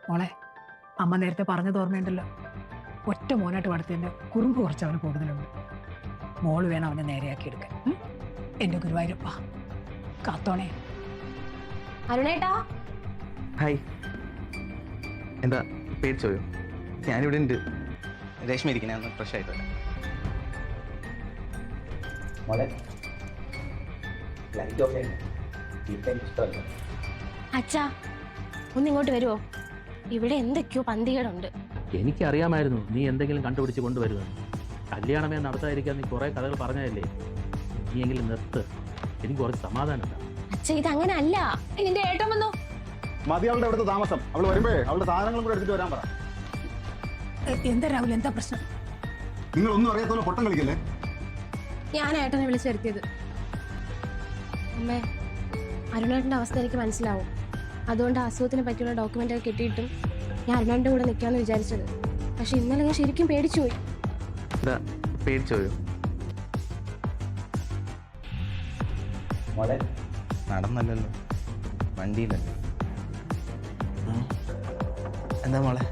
മോളെ, അമ്മ നേരത്തെ പറഞ്ഞത് ഓർമ്മയുണ്ടല്ലോ, ഒറ്റ മോനായിട്ട് വളർത്തിയതിന്റെ കുറുമ്പ് കുറച്ച് അവന് കൂടുതലുണ്ട്. മോള് വേണം അവനെ നേരെയാക്കി എടുക്കാൻ. എന്റെ ഗുരുവായൂരപ്പ കാത്തോണേ. അരുണേട്ടാ, ഹായ്. എന്താ പേടിച്ചോയോ? ഞാനിവിടെ ഉണ്ട്. രേഷ്മ ഇരിക്കണേ, ഒന്ന് ഫ്രഷ് ആയിട്ട് വരാം. മോളെ, ലൈറ്റ് ഓഫ് ചെയ്യണം. ഇഷ്ടമല്ല. അച്ഛാ ഒന്ന് ഇങ്ങോട്ട് വരുമോ? ഇവിടെ എന്തൊക്കെയോ പന്തികേടുണ്ട്. എനിക്കറിയാമായിരുന്നു നീ എന്തെങ്കിലും കണ്ടുപിടിച്ച് കൊണ്ടുവരുമെന്ന്. കല്യാണമേ നടത്താതിരിക്കാൻ നീ കുറേ കഥകൾ പറഞ്ഞതല്ലേ. നീയെങ്കിലും നിർത്ത്, എനിക്ക് കുറച്ച് സമാധാനം. അച്ഛ, ഇത് അങ്ങനെ അല്ല. നിന്റെ ഏട്ടൻ വന്നു. മതി അവളുടെ അവിടുത്തെ താമസം. അവള് വരുമ്പോഴേ അവളുടെ സാധനങ്ങളും കൂടെ എടുത്തിട്ട് വരാൻ പറ. എന്താ രാഹുൽ, എന്താ പ്രശ്നം? നിങ്ങൾ ഒന്നും അറിയാത്തോലെ പൊട്ടം കളിക്കല്ലേ. ഞാൻ ഏട്ടനെ വിളിച്ചു വരുത്തിയത്. അമ്മേ, അരുണേട്ടൻ്റെ അവസ്ഥ എനിക്ക് മനസ്സിലാവും. അതുകൊണ്ട് അസുഖത്തിനെ പറ്റിയുള്ള ഡോക്യുമെന്റ് ഒക്കെ കിട്ടിയിട്ടും ഞാൻ അരുണേട്ടൻ്റെ കൂടെ നിൽക്കാമെന്ന് വിചാരിച്ചത്. പക്ഷെ ഇന്നലെ ഞാൻ ശരിക്കും പേടിച്ചു പോയി. എന്താ പേടിച്ചോയോ? മോളെ, നടന്നല്ലല്ലോ, വണ്ടിയിലല്ലേ. എന്താ മോളെ?